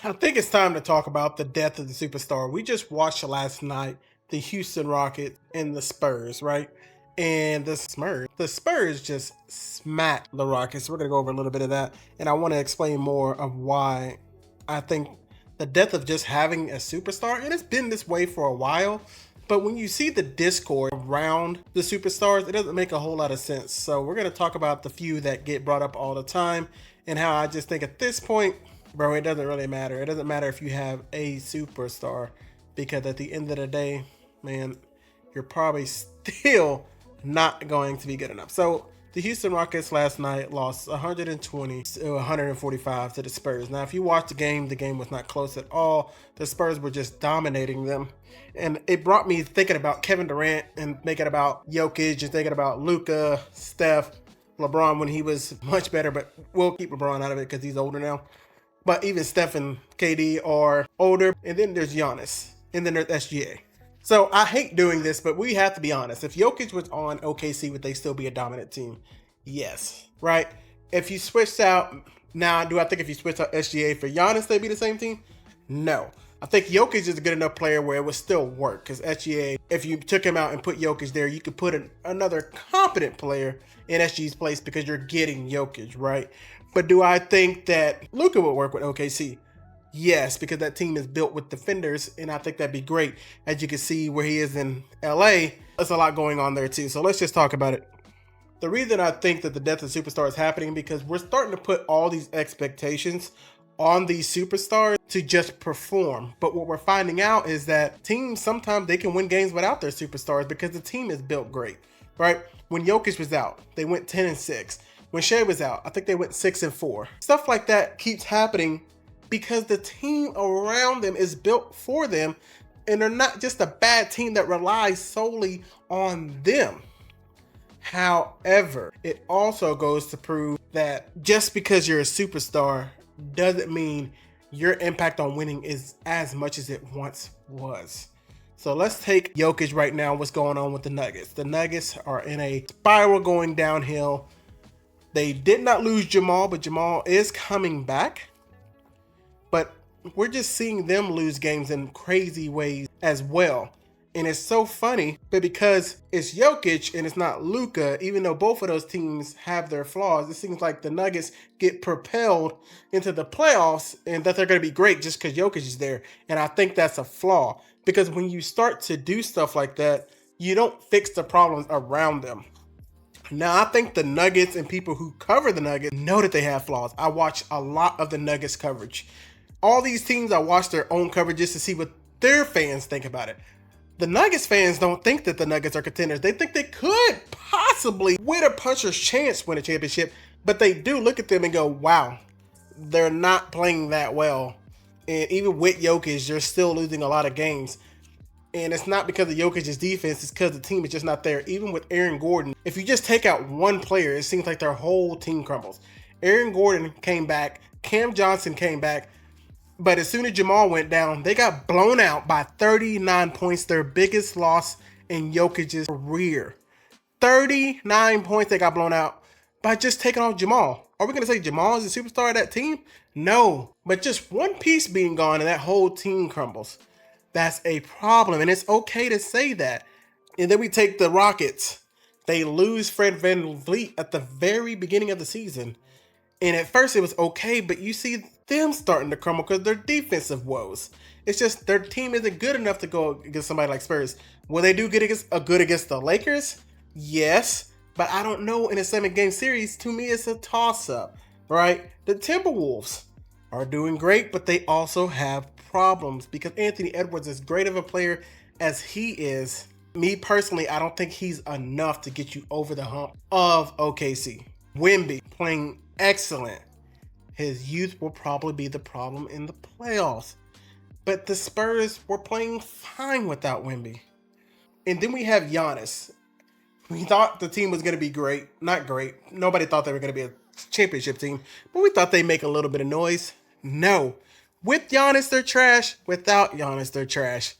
I think it's time to talk about the death of the superstar. We just watched last night the Houston Rockets and the Spurs, right? And the Spurs just smacked the Rockets. We're gonna go over a little bit of that, and I want to explain more of why I think the death of just having a superstar, and it's been this way for a while. But when you see the discord around the superstars, it doesn't make a whole lot of sense. So we're gonna talk about the few that get brought up all the time, and how I just think at this point, bro, it doesn't really matter. It doesn't matter if you have a superstar, because at the end of the day, man, you're probably still not going to be good enough. So the Houston Rockets last night lost 120 to 145 to the Spurs. Now, if you watch the game was not close at all. The Spurs were just dominating them. And it brought me thinking about Kevin Durant and thinking about Jokic and thinking about Luka, Steph, LeBron when he was much better, but we'll keep LeBron out of it because he's older now. But even Steph and KD are older. And then there's Giannis. And then there's SGA. So I hate doing this, but we have to be honest. If Jokic was on OKC, would they still be a dominant team? Yes. Right? If you switched out, now, do I think if you switched out SGA for Giannis, they'd be the same team? No. I think Jokic is a good enough player where it would still work. Because SGA, if you took him out and put Jokic there, you could put another competent player in SG's place because you're getting Jokic, right? But do I think that Luka would work with OKC? Yes, because that team is built with defenders, and I think that'd be great. As you can see where he is in LA, there's a lot going on there too. So let's just talk about it. The reason I think that the death of superstar is happening because we're starting to put all these expectations on these superstars to just perform. But what we're finding out is that teams sometimes they can win games without their superstars because the team is built great, right? When Jokic was out, they went 10-6. When Shea was out, I think they went 6-4. Stuff like that keeps happening because the team around them is built for them, and they're not just a bad team that relies solely on them. However, it also goes to prove that just because you're a superstar doesn't mean your impact on winning is as much as it once was. So let's take Jokic right now, what's going on with the Nuggets. The Nuggets are in a spiral going downhill. They did not lose Jamal, but Jamal is coming back. But we're just seeing them lose games in crazy ways as well. And it's so funny, but because it's Jokic and it's not Luka, even though both of those teams have their flaws, it seems like the Nuggets get propelled into the playoffs and that they're going to be great just because Jokic is there. And I think that's a flaw because when you start to do stuff like that, you don't fix the problems around them. Now, I think the Nuggets and people who cover the Nuggets know that they have flaws. I watch a lot of the Nuggets coverage. All these teams, I watch their own coverages to see what their fans think about it. The Nuggets fans don't think that the Nuggets are contenders. They think they could possibly, with a puncher's chance, win a championship. But they do look at them and go, wow, they're not playing that well. And even with Jokic, they're still losing a lot of games. And it's not because of Jokic's defense, it's because the team is just not there. Even with Aaron Gordon, if you just take out one player, it seems like their whole team crumbles. Aaron Gordon came back, Cam Johnson came back, but as soon as Jamal went down, they got blown out by 39 points, their biggest loss in Jokic's career. 39 points they got blown out by just taking off Jamal. Are we going to say Jamal is the superstar of that team? No, but just one piece being gone and that whole team crumbles. That's a problem, and it's okay to say that. And then we take the Rockets. They lose Fred VanVleet at the very beginning of the season. And at first it was okay, but you see them starting to crumble because they're defensive woes. It's just their team isn't good enough to go against somebody like Spurs. Will they do good against the Lakers? Yes, but I don't know in a 7-game series. To me, it's a toss-up, right? The Timberwolves are doing great, but they also have problems because Anthony Edwards, as great of a player as he is, me personally, I don't think he's enough to get you over the hump of OKC. Wemby playing excellent. His youth will probably be the problem in the playoffs. But the Spurs were playing fine without Wemby. And then we have Giannis. We thought the team was going to be great. Not great. Nobody thought they were going to be a championship team. But we thought they'd make a little bit of noise. No. With Giannis, they're trash. Without Giannis, they're trash.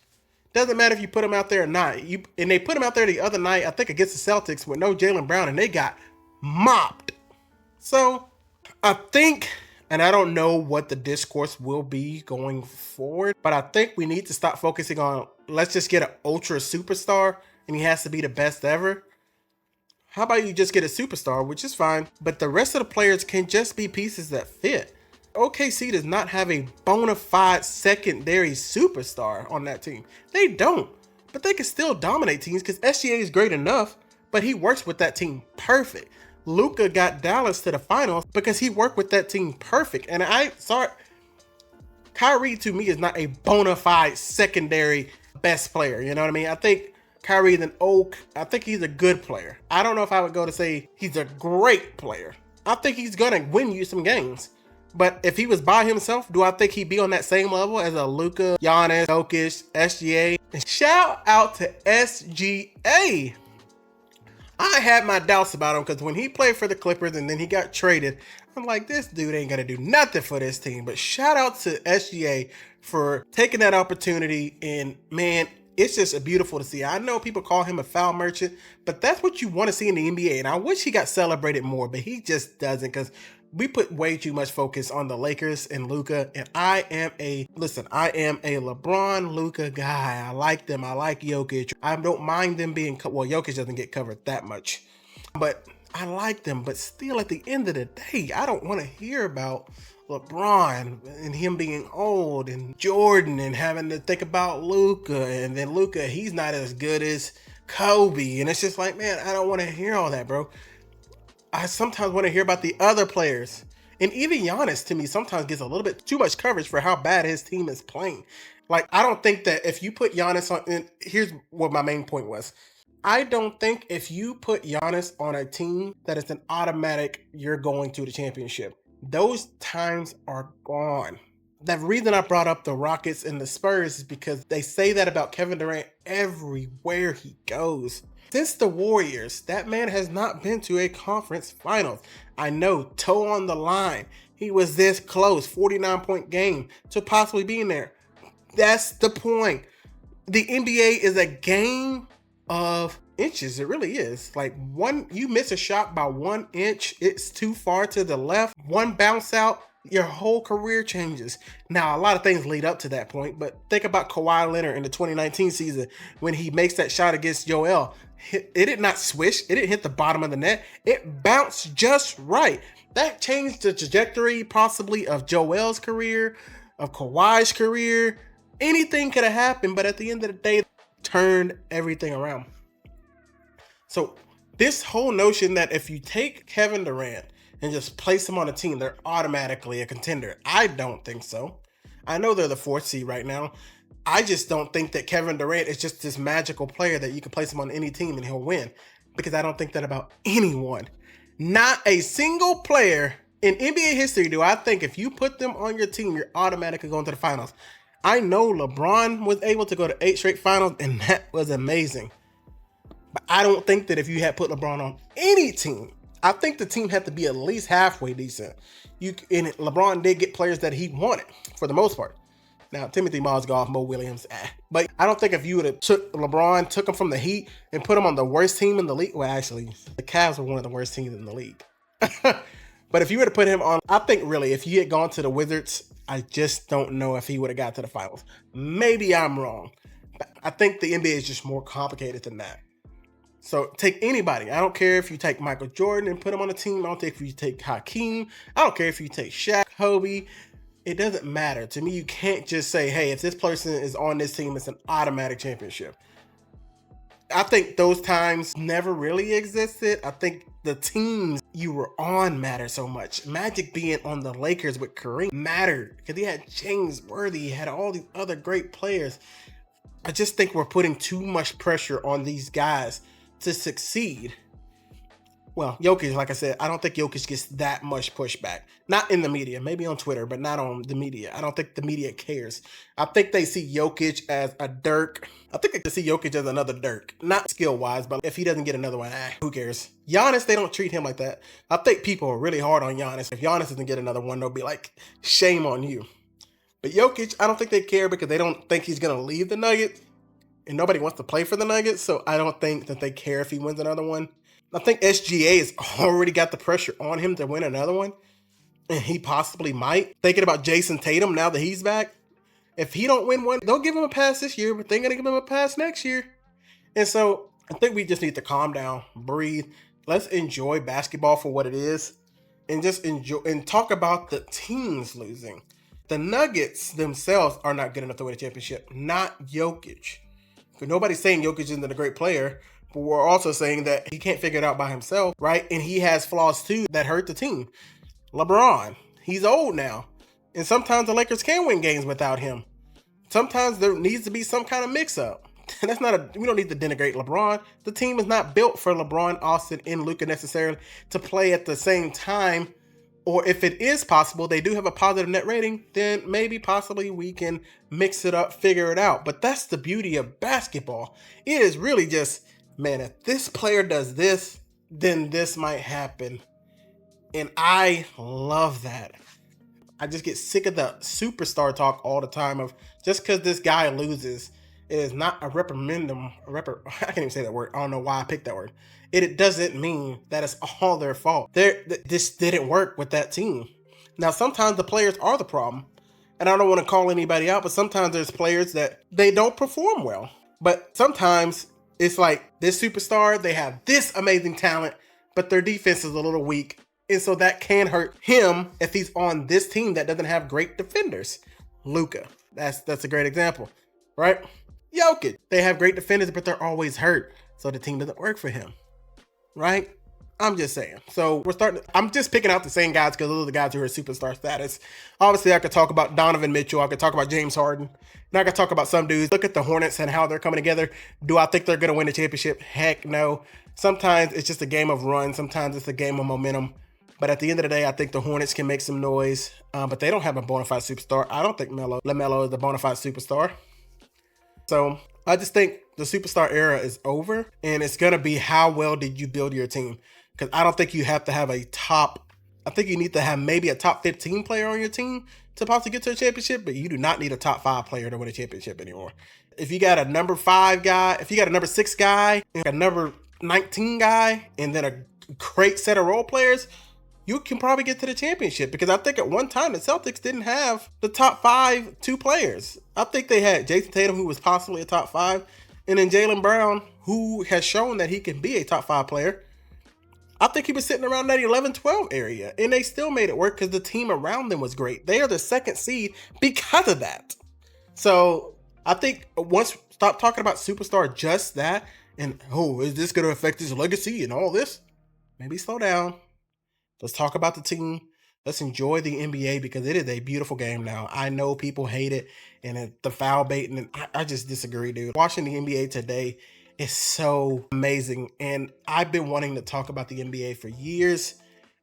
Doesn't matter if you put them out there or not. And they put them out there the other night, I think against the Celtics, with no Jaylen Brown, and they got mopped. So I think And I don't know what the discourse will be going forward, but I think we need to stop focusing on let's just get an ultra superstar and he has to be the best ever. How about you just get a superstar, which is fine, but the rest of the players can just be pieces that fit. OKC does not have a bona fide secondary superstar on that team. They don't, but they can still dominate teams because SGA is great enough, but he works with that team perfect. Luka got Dallas to the finals because he worked with that team perfect. And Kyrie to me is not a bona fide secondary best player. You know what I mean? I think Kyrie I think he's a good player. I don't know if I would go to say he's a great player. I think he's gonna win you some games. But if he was by himself, do I think he'd be on that same level as a Luka, Giannis, Jokic, SGA? And shout out to SGA. I had my doubts about him because when he played for the Clippers and then he got traded, I'm like, this dude ain't gonna do nothing for this team. But shout out to SGA for taking that opportunity, and man, it's just beautiful to see. I know people call him a foul merchant, but that's what you want to see in the NBA. And I wish he got celebrated more, but he just doesn't, because we put way too much focus on the Lakers and Luka. And I am a LeBron Luka guy. I like them. I like Jokic. I don't mind them being, well, Jokic doesn't get covered that much, but I like them. But still, at the end of the day, I don't want to hear about LeBron and him being old and Jordan and having to think about Luka, and then Luka, he's not as good as Kobe. And it's just like, man, I don't want to hear all that, bro. I sometimes want to hear about the other players. And even Giannis, to me, sometimes gets a little bit too much coverage for how bad his team is playing. Like, I don't think that if you put Giannis on, and here's what my main point was. I don't think if you put Giannis on a team that is an automatic, you're going to the championship. Those times are gone. The reason I brought up the Rockets and the Spurs is because they say that about Kevin Durant everywhere he goes. Since the Warriors, that man has not been to a conference finals. I know, toe on the line. He was this close, 49-point game, to possibly being there. That's the point. The NBA is a game of inches. It really is. Like, you miss a shot by 1 inch, it's too far to the left. One bounce out, your whole career changes. Now, a lot of things lead up to that point, but think about Kawhi Leonard in the 2019 season when he makes that shot against Joel. It did not swish. It didn't hit the bottom of the net. It bounced just right. That changed the trajectory possibly of Joel's career, of Kawhi's career. Anything could have happened, but at the end of the day, turned everything around. So this whole notion that if you take Kevin Durant and just place him on a team, they're automatically a contender. I don't think so. I know they're the 4th seed right now. I just don't think that Kevin Durant is just this magical player that you can place him on any team and he'll win, because I don't think that about anyone. Not a single player in NBA history do I think if you put them on your team, you're automatically going to the finals. I know LeBron was able to go to 8 straight finals, and that was amazing. But I don't think that if you had put LeBron on any team, I think the team had to be at least halfway decent. And LeBron did get players that he wanted for the most part. Now, Timothy Mozgov, Mo Williams, but I don't think if you would have took him from the Heat and put him on the worst team in the league. Well, actually, the Cavs were one of the worst teams in the league. But if you were to put him on, I think really, if he had gone to the Wizards, I just don't know if he would have got to the finals. Maybe I'm wrong. But I think the NBA is just more complicated than that. So take anybody. I don't care if you take Michael Jordan and put him on a team. I don't care if you take Hakeem. I don't care if you take Shaq, Kobe. It doesn't matter. To me, you can't just say, hey, if this person is on this team, it's an automatic championship. I think those times never really existed. I think the teams you were on matter so much. Magic being on the Lakers with Kareem mattered because he had James Worthy, he had all these other great players. I just think we're putting too much pressure on these guys to succeed. Well, Jokic, like I said, I don't think Jokic gets that much pushback. Not in the media, maybe on Twitter, but not on the media. I don't think the media cares. I think they see Jokic as a Dirk. I think they see Jokic as another Dirk. Not skill-wise, but if he doesn't get another one, who cares? Giannis, they don't treat him like that. I think people are really hard on Giannis. If Giannis doesn't get another one, they'll be like, shame on you. But Jokic, I don't think they care because they don't think he's going to leave the Nuggets. And nobody wants to play for the Nuggets, so I don't think that they care if he wins another one. I think SGA has already got the pressure on him to win another one. and he possibly might. Thinking about Jason Tatum now that he's back. If he don't win one, they'll give him a pass this year, but they're going to give him a pass next year. And so I think we just need to calm down, breathe. Let's enjoy basketball for what it is and just enjoy and talk about the teams losing. The Nuggets themselves are not good enough to win a championship, not Jokic. Nobody's saying Jokic isn't a great player, but we're also saying that he can't figure it out by himself, right? And he has flaws too that hurt the team. LeBron, he's old now. And sometimes the Lakers can win games without him. Sometimes there needs to be some kind of mix-up. We don't need to denigrate LeBron. The team is not built for LeBron, Austin, and Luka necessarily to play at the same time. Or if it is possible, they do have a positive net rating, then maybe possibly we can mix it up, figure it out. But that's the beauty of basketball. It is really just, man, if this player does this, then this might happen. And I love that. I just get sick of the superstar talk all the time of just because this guy loses, it is not a reprimandum. I can't even say that word. I don't know why I picked that word. It doesn't mean that it's all their fault. This didn't work with that team. Now, sometimes the players are the problem. And I don't want to call anybody out, but sometimes there's players that they don't perform well. But sometimes it's like this superstar, they have this amazing talent, but their defense is a little weak. And so that can hurt him if he's on this team that doesn't have great defenders. Luka, that's a great example, right? Jokic, they have great defenders, but they're always hurt. So the team doesn't work for him, right? I'm just saying. So I'm just picking out the same guys because those are the guys who are superstar status. Obviously, I could talk about Donovan Mitchell. I could talk about James Harden. And I could talk about some dudes. Look at the Hornets and how they're coming together. Do I think they're going to win the championship? Heck no. Sometimes it's just a game of run. Sometimes it's a game of momentum. But at the end of the day, I think the Hornets can make some noise. But they don't have a bona fide superstar. I don't think LaMelo is the bona fide superstar. So I just think the superstar era is over. And it's going to be how well did you build your team? Because I don't think you have to have I think you need to have maybe a top 15 player on your team to possibly get to a championship. But you do not need a top 5 player to win a championship anymore. If you got a number 5 guy, if you got a number 6 guy, a number 19 guy, and then a great set of role players, you can probably get to the championship. Because I think at one time the Celtics didn't have the top 2 players. I think they had Jason Tatum, who was possibly a top 5, and then Jaylen Brown, who has shown that he can be a top 5 player. I think he was sitting around that 11-12 area, and they still made it work because the team around them was great. They are the 2nd seed because of that. So I think once stop talking about superstar just that, and is this going to affect his legacy and all this? Maybe slow down. Let's talk about the team. Let's enjoy the NBA because it is a beautiful game now. I know people hate it and the foul baiting, and I just disagree, dude. Watching the NBA today is so amazing, and I've been wanting to talk about the NBA for years,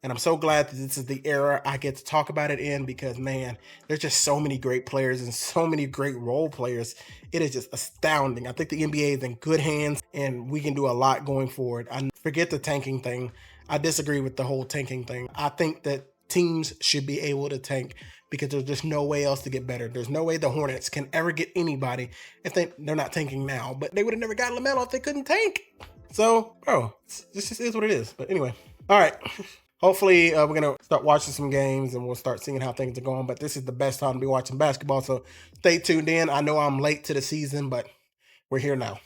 and I'm so glad that this is the era I get to talk about it in because, man, there's just so many great players and so many great role players. It is just astounding. I think the NBA is in good hands, and we can do a lot going forward. I forget the tanking thing. I disagree with the whole tanking thing. I think that teams should be able to tank because there's just no way else to get better. There's no way the Hornets can ever get anybody if they're not tanking now. But they would have never got LaMelo if they couldn't tank. So, bro, this just is what it is. But anyway, all right. Hopefully, we're going to start watching some games and we'll start seeing how things are going. But this is the best time to be watching basketball. So stay tuned in. I know I'm late to the season, but we're here now.